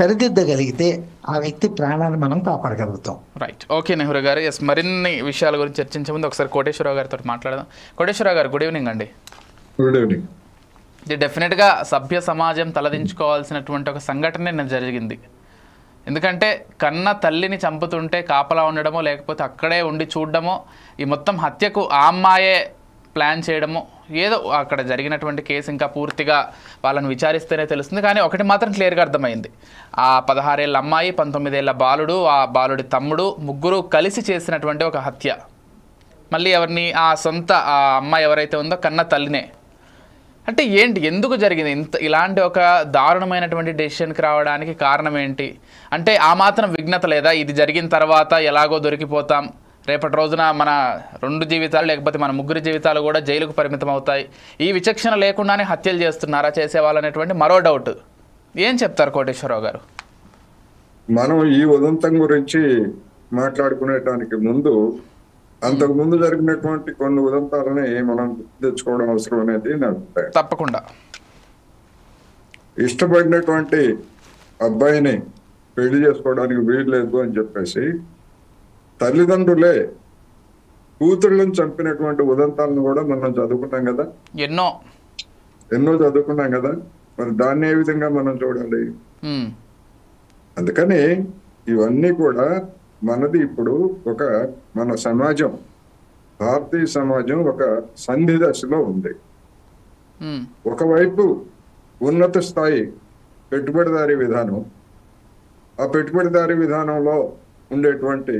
సరిదిద్దగలిగితే ఆ వ్యక్తి ప్రాణాన్ని మనం కాపాడగలుగుతాం. రైట్. ఓకే నెహ్రూ గారు. ఎస్, మరిన్ని విషయాల గురించి చర్చించే ముందు ఒకసారి కోటేశ్వరరావు గారితో మాట్లాడదాం. కోటేశ్వరరావు గారు, గుడ్ ఈవినింగ్ అండి. Good evening. ఇది డెఫినెట్గా సభ్య సమాజం తలదించుకోవాల్సినటువంటి ఒక సంఘటన జరిగింది. ఎందుకంటే కన్న తల్లిని చంపుతుంటే కాపలా ఉండడమో లేకపోతే అక్కడే ఉండి చూడడమో, ఈ మొత్తం హత్యకు ఆ అమ్మాయే ప్లాన్ చేయడమో, ఏదో అక్కడ జరిగినటువంటి కేసు ఇంకా పూర్తిగా వాళ్ళని విచారిస్తేనే తెలుస్తుంది. కానీ ఒకటి మాత్రం క్లియర్గా అర్థమైంది, ఆ 16 ఏళ్ళ అమ్మాయి, 19 ఏళ్ళ బాలుడు, ఆ బాలుడి తమ్ముడు, ముగ్గురు కలిసి చేసినటువంటి ఒక హత్య. మళ్ళీ ఎవరిని? ఆ సొంత ఆ అమ్మాయి ఎవరైతే ఉందో కన్న తల్లినే. అంటే ఏంటి, ఎందుకు జరిగింది ఇలాంటి ఒక దారుణమైనటువంటి డెసిషన్కి రావడానికి కారణం ఏంటి? అంటే ఆ మాత్రం విఘ్నత లేదా? ఇది జరిగిన తర్వాత ఎలాగో దొరికిపోతాం, రేపటి రోజున మన 2 జీవితాలు లేకపోతే మన 3 జీవితాలు కూడా జైలుకు పరిమితం అవుతాయి, ఈ విచక్షణ లేకుండానే హత్యలు చేస్తున్నారా చేసేవాళ్ళనేటువంటి మరో డౌట్. ఏం చెప్తారు కోటేశ్వరరావు గారు? మనం ఈ ఉదంతం గురించి మాట్లాడుకునేటానికి ముందు అంతకు ముందు జరిగినటువంటి కొన్ని ఉదంతాలని మనం తెచ్చుకోవడం అవసరం అనేది నా అభిప్రాయం. తప్పకుండా. ఇష్టపడినటువంటి అబ్బాయిని పెళ్లి చేసుకోవడానికి వీలు లేదు అని చెప్పేసి తల్లిదండ్రులే కూతుళ్ళని చంపినటువంటి ఉదంతాలను కూడా మనం చదువుకున్నాం కదా, ఎన్నో చదువుకున్నాం కదా. మరి దాన్ని ఏ విధంగా మనం చూడాలి? అందుకని ఇవన్నీ కూడా మనది ఇప్పుడు మన సమాజం, భారతీయ సమాజం ఒక సంధి దశలో ఉంది. ఒకవైపు ఉన్నత స్థాయి పెట్టుబడిదారీ విధానం, ఆ పెట్టుబడిదారీ విధానంలో ఉండేటువంటి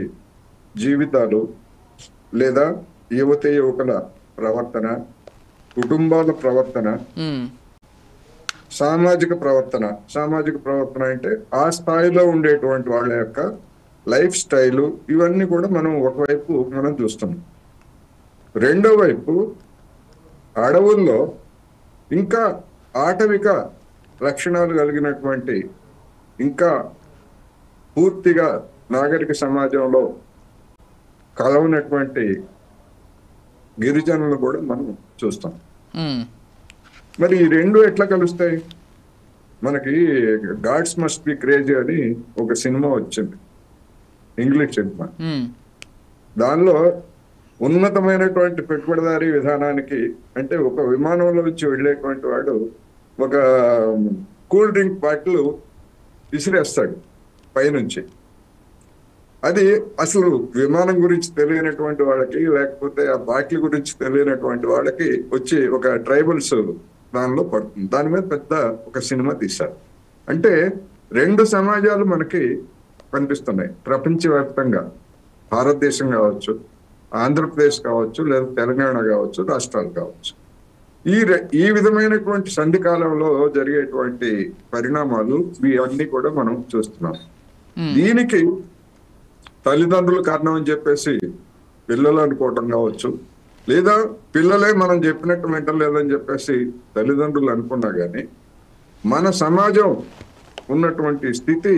జీవితాలు లేదా యువతి యువకుల ప్రవర్తన, కుటుంబాల ప్రవర్తన, సామాజిక ప్రవర్తన అంటే ఆ స్థాయిలో ఉండేటువంటి వాళ్ళ యొక్క లైఫ్ స్టైలు, ఇవన్నీ కూడా మనం ఒకవైపు మనం చూస్తున్నాం. రెండో వైపు అడవుల్లో ఇంకా ఆటవిక లక్షణాలు కలిగినటువంటి, ఇంకా పూర్తిగా నాగరిక సమాజంలో కలవనటువంటి గిరిజనులు కూడా మనం చూస్తాం. మరి ఈ రెండు ఎట్లా కలుస్తాయి? మనకి గాడ్స్ మస్ట్ బి క్రేజీ అని ఒక సినిమా వచ్చింది, ఇంగ్లీష్ సినిమా. దానిలో ఉన్నతమైనటువంటి పెట్టుబడిదారీ విధానానికి, అంటే ఒక విమానంలో నుంచి వెళ్ళేటువంటి వాడు ఒక కూల్ డ్రింక్ బాటిల్ విసిరేస్తాడు పైనుంచి. అది అసలు విమానం గురించి తెలియనటువంటి వాళ్ళకి, లేకపోతే ఆ బాటిల్ గురించి తెలియనటువంటి వాళ్ళకి వచ్చి ఒక ట్రైబల్స్ దానిలో పడుతుంది. దాని మీద పెద్ద ఒక సినిమా తీశారు. అంటే 2 సమాజాలు మనకి కనిపిస్తున్నాయి ప్రపంచవ్యాప్తంగా. భారతదేశం కావచ్చు, ఆంధ్రప్రదేశ్ కావచ్చు, లేదా తెలంగాణ కావచ్చు, రాష్ట్రాలు కావచ్చు. ఈ విధమైనటువంటి సంధి కాలంలో జరిగేటువంటి పరిణామాలు ఇవన్నీ కూడా మనం చూస్తున్నాం. దీనికి తల్లిదండ్రులు కారణం అని చెప్పేసి పిల్లలు అనుకోవటం కావచ్చు, లేదా పిల్లలే మనం చెప్పినట్టు వింటలేదని చెప్పేసి తల్లిదండ్రులు అనుకున్నా కానీ, మన సమాజం ఉన్నటువంటి స్థితి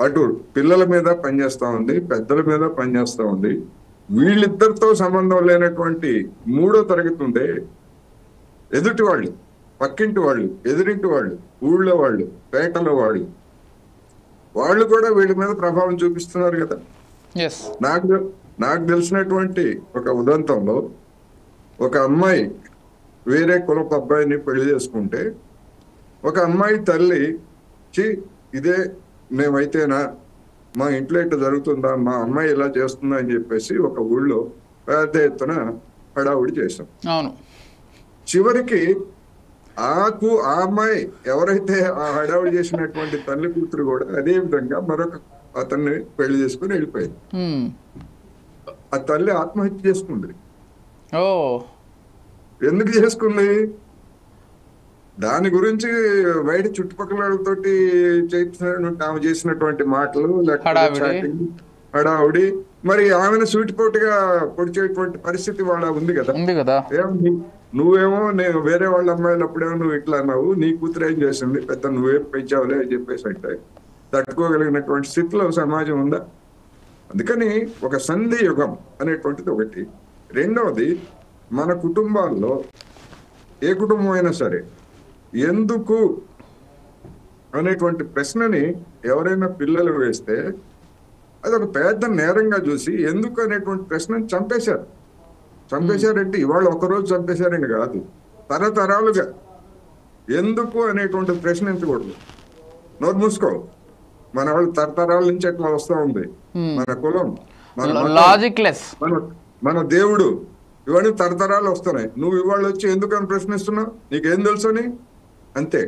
అటు పిల్లల మీద పనిచేస్తూ ఉంది, పెద్దల మీద పనిచేస్తూ ఉంది. వీళ్ళిద్దరితో సంబంధం లేనటువంటి 3వ తరగతి ఉండే ఎదుటి వాళ్ళు, పక్కింటి వాళ్ళు, ఎదురింటి వాళ్ళు, ఊళ్ళో వాళ్ళు, పేటలో వాళ్ళు కూడా వీళ్ళ మీద ప్రభావం చూపిస్తున్నారు కదా. నాకు తెలిసినటువంటి ఒక ఉదంతంలో ఒక అమ్మాయి వేరే కులపు అబ్బాయిని పెళ్లి చేసుకుంటే, ఒక అమ్మాయి తల్లి ఇదే మేమైతేనా, మా ఇంట్లో ఇట్లా జరుగుతుందా, మా అమ్మాయి ఇలా చేస్తుందా అని చెప్పేసి ఒక ఊళ్ళో పెద్ద ఎత్తున హడావుడి చేశాం. చివరికి ఆ అమ్మాయి ఎవరైతే ఆ హడావుడి చేసినటువంటి తల్లి కూతురు కూడా అదే విధంగా మరొక అతన్ని పెళ్లి చేసుకుని వెళ్ళిపోయింది. ఆ తల్లి ఆత్మహత్య చేసుకుంది. ఎందుకు చేసుకుంది? దాని గురించి బయట చుట్టుపక్కల వాళ్ళతోటి ఆమె చేసినటువంటి మాటలు, లేకపోతే హడావుడి, మరి ఆమెను సూటిపోటుగా పొడిచేటువంటి పరిస్థితి వాళ్ళ ఉంది కదా. నువ్వేమో నేను వేరే వాళ్ళ అమ్మాయిలు అప్పుడేమో నువ్వు ఇట్లా అన్నావు, నీ కూతురు ఏం చేసింది, పెద్ద నువ్వేం పెంచావులే అని చెప్పేసి అంటే తట్టుకోగలిగినటువంటి స్థితిలో సమాజం ఉందా? అందుకని ఒక సంధి యుగం అనేటువంటిది ఒకటి. రెండవది, మన కుటుంబాల్లో ఏ కుటుంబం అయినా సరే ఎందుకు అనేటువంటి ప్రశ్నని ఎవరైనా పిల్లలు వేస్తే అది ఒక పెద్ద నేరంగా చూసి ఎందుకు అనేటువంటి ప్రశ్నని చంపేశారంటే ఇవాళ ఒకరోజు చంపేశారని కాదు, తరతరాలుగా ఎందుకు అనేటువంటి ప్రశ్నించకూడదు. నోరు మూసుకో, మన వాళ్ళు తరతరాల నుంచి ఎట్లా వస్తూ ఉంది, మన కులం, మన లాజిక్లెస్, మన దేవుడు, ఇవన్నీ తరతరాలు వస్తున్నాయి. నువ్వు ఇవాళ వచ్చి ఎందుకని ప్రశ్నిస్తున్నావు, నీకేం తెలుసు అని. అంతే.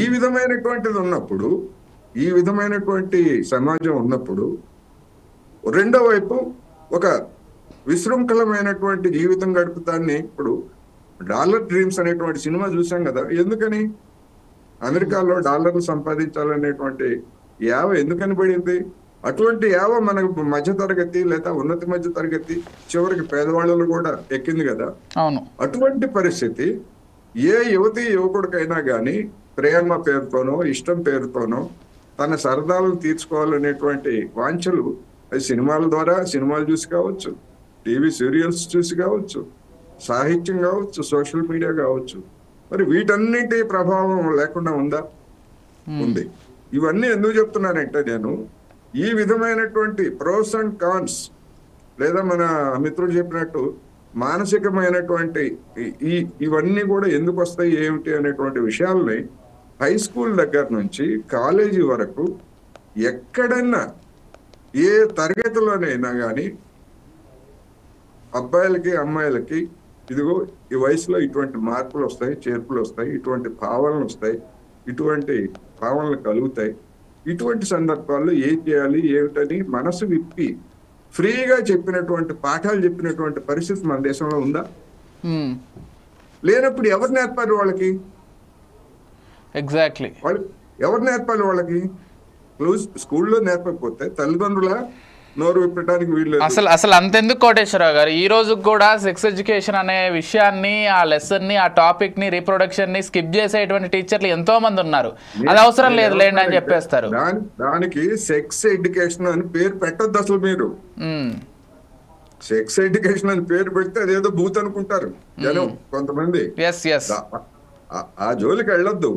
ఈ విధమైనటువంటిది ఉన్నప్పుడు, ఈ విధమైనటువంటి సమాజం ఉన్నప్పుడు, రెండో వైపు ఒక విశృంఖలమైనటువంటి జీవితం గడుపుతాన్ని. ఇప్పుడు డాలర్ డ్రీమ్స్ అనేటువంటి సినిమా చూసాం కదా, ఎందుకని అమెరికాలో డాలర్లు సంపాదించాలనేటువంటి యావ ఎందుకని పడింది? అటువంటి యావ మనకు మధ్య తరగతి లేదా ఉన్నత మధ్య తరగతి చివరికి పేదవాళ్ళు కూడా ఎక్కింది కదా. అవును. అటువంటి పరిస్థితి ఏ యువతి యువకుడికైనా కానీ ప్రేమ పేరుతోనో ఇష్టం పేరుతోనో తన సరదాలను తీర్చుకోవాలనేటువంటి వాంఛలు, అది సినిమాల ద్వారా, సినిమాలు చూసి కావచ్చు, టీవీ సీరియల్స్ చూసి కావచ్చు, సాహిత్యం కావచ్చు, సోషల్ మీడియా కావచ్చు, మరి వీటన్నిటి ప్రభావం లేకుండా ఉందా? ఉంది. ఇవన్నీ ఎందుకు చెప్తున్నానంటే, నేను ఈ విధమైనటువంటి ప్రోస్ అండ్ కాన్స్, లేదా మన మిత్రుడు చెప్పినట్టు మానసికమైనటువంటి ఇవన్నీ కూడా ఎందుకు వస్తాయి ఏమిటి అనేటువంటి విషయాల్ని హై స్కూల్ దగ్గర నుంచి కాలేజీ వరకు ఎక్కడన్నా ఏ తరగతిలోనైనా కానీ అబ్బాయిలకి అమ్మాయిలకి ఇదిగో ఈ వయసులో ఇటువంటి మార్పులు వస్తాయి, చేర్పులు వస్తాయి, ఇటువంటి భావనలు వస్తాయి, ఇటువంటి భావనలు కలుగుతాయి, ఇటువంటి సందర్భాల్లో ఏం చేయాలి ఏమిటని మనసు విప్పి ఫ్రీగా చెప్పినటువంటి పాఠాలు చెప్పినటువంటి పరిస్థితి మన దేశంలో ఉందా? లేనప్పుడు ఎవరు నేర్పారు వాళ్ళకి? ఎగ్జాక్ట్లీ. వాళ్ళు ఎవరు నేర్పాలి వాళ్ళకి? స్కూల్లో నేర్పకపోతే తల్లిదండ్రుల నోరు విప్పడానికి వీళ్ళు. అసలు అంతెందుకు కోటేశ్వరరావు గారు, ఈ రోజు కూడా సెక్స్ ఎడ్యుకేషన్ అనే విషయాన్ని, ఆ లెసన్ ని, ఆ టాపిక్ ని, రీప్రొడక్షన్ ని స్కిప్ చేసేటువంటి టీచర్లు ఎంతో మంది ఉన్నారు. అది అవసరం లేదు లేండి అని చెప్పేస్తారు. దానికి సెక్స్ ఎడ్యుకేషన్ అని పేరు పెట్టద్దు అసలు. మీరు సెక్స్ ఎడ్యుకేషన్ అని పేరు పెడితే అదేదో భూత్ అనుకుంటారు జనం కొంతమంది. ఆ జోలికి వెళ్ళొద్దు.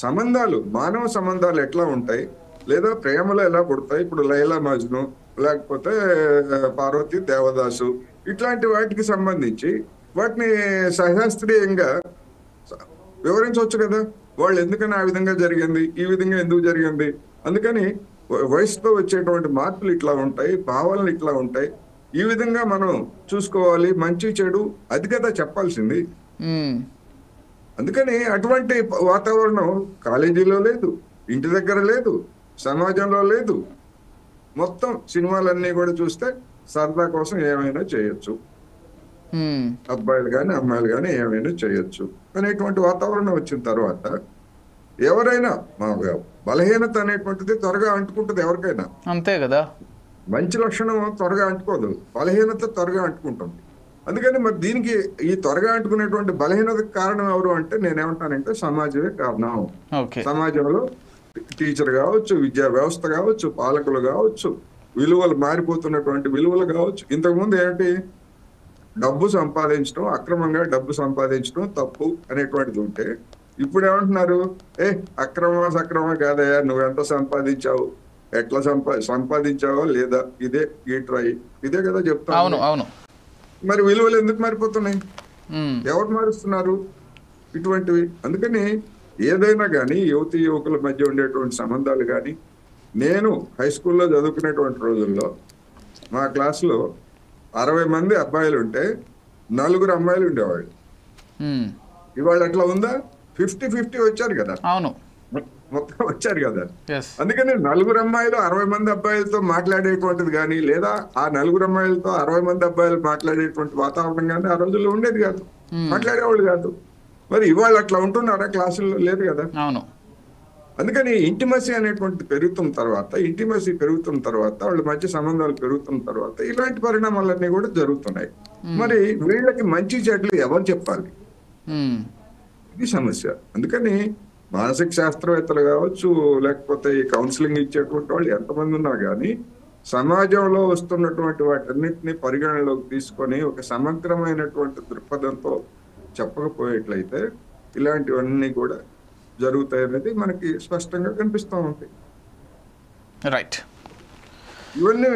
సంబంధాలు, మానవ సంబంధాలు ఎట్లా ఉంటాయి, లేదా ప్రేమలో ఎలా పుడతాయి, ఇప్పుడు లైలా మజ్ను, లేకపోతే పార్వతి దేవదాసు, ఇట్లాంటి వాటికి సంబంధించి వాటిని సశాస్త్రీయంగా వివరించవచ్చు కదా. వాళ్ళు ఎందుకని ఆ విధంగా జరిగింది, ఈ విధంగా ఎందుకు జరిగింది, అందుకని వయసుతో వచ్చేటువంటి మార్పులు ఇట్లా ఉంటాయి, భావాలు ఇట్లా ఉంటాయి, ఈ విధంగా మనం చూసుకోవాలి, మంచి చెడు అది కదా చెప్పాల్సింది. అందుకని అటువంటి వాతావరణం కాలేజీలో లేదు, ఇంటి దగ్గర లేదు, సమాజంలో లేదు. మొత్తం సినిమాలన్నీ కూడా చూస్తే సరదా కోసం ఏమైనా చేయొచ్చు, అబ్బాయిలు కానీ అమ్మాయిలు కానీ ఏమైనా చేయొచ్చు అనేటువంటి వాతావరణం వచ్చిన తర్వాత ఎవరైనా బలహీనత అనేటువంటిది త్వరగా అంటుకుంటుంది ఎవరికైనా. అంతే కదా. మంచి లక్షణం త్వరగా అంటుకోదు, బలహీనత త్వరగా అంటుకుంటుంది. అందుకని మరి దీనికి ఈ త్వరగా అంటుకునేటువంటి బలహీనతకు కారణం ఎవరు అంటే నేనేమంటానంటే సమాజమే కారణం. సమాజంలో టీచర్ కావచ్చు, విద్యా వ్యవస్థ కావచ్చు, పాలకులు కావచ్చు, విలువలు మారిపోతున్నటువంటి విలువలు కావచ్చు. ఇంతకుముందు ఏంటి, డబ్బు సంపాదించడం, అక్రమంగా డబ్బు సంపాదించడం తప్పు అనేటువంటిది ఉంటే ఇప్పుడు ఏమంటున్నారు, అక్రమ సక్రమ కాదయ్యా, నువ్వెంత సంపాదించావు, ఎట్లా సంపాదించావో లేదా, ఇదే గీట్రాయి, ఇదే కదా చెప్తాను. మరి విలువలు ఎందుకు మారిపోతున్నాయి, ఎవరు మారుస్తున్నారు ఇటువంటివి? అందుకని ఏదైనా కానీ యువతి యువకుల మధ్య ఉండేటువంటి సంబంధాలు కానీ, నేను హై స్కూల్లో చదువుకునేటువంటి రోజుల్లో మా క్లాసులో 60 మంది అబ్బాయిలు ఉంటే 4 అమ్మాయిలు ఉండేవాళ్ళు. ఇవాళ అట్లా ఉందా? 50-50 వచ్చారు కదా. అవును, మొత్తం వచ్చారు కదా. అందుకని 4 అమ్మాయిలు 60 మంది అబ్బాయిలతో మాట్లాడేటువంటిది కానీ, లేదా ఆ 4 అమ్మాయిలతో 60 మంది అబ్బాయిలు మాట్లాడేటువంటి వాతావరణం కానీ ఆ రోజుల్లో ఉండేది కాదు, మాట్లాడేవాళ్ళు కాదు. మరి ఇవాళ అట్లా ఉంటున్నారా? క్లాసుల్లో లేదు కదా. అవును. అందుకని ఇంటిమసీ అనేటువంటి పెరుగుతున్న తర్వాత వాళ్ళ మధ్య సంబంధాలు పెరుగుతున్న తర్వాత ఇలాంటి పరిణామాలన్నీ కూడా జరుగుతున్నాయి. మరి వీళ్ళకి మంచి చెడ్లు ఎవరు చెప్పాలి, ఇది సమస్య. అందుకని మానసిక శాస్త్రవేత్తలు కావచ్చు, లేకపోతే ఈ కౌన్సిలింగ్ ఇచ్చేటువంటి వాళ్ళు ఎంతమంది ఉన్నా కానీ సమాజంలో వస్తున్నటువంటి వాటన్నిటిని పరిగణనలోకి తీసుకొని ఒక సమగ్రమైనటువంటి దృక్పథంతో చెప్పకపోయేట్లయితే ఇలాంటివన్నీ కూడా జరుగుతాయి అనేది మనకి స్పష్టంగా కనిపిస్తూ ఉంటాయి. రైట్. ఇవన్నీ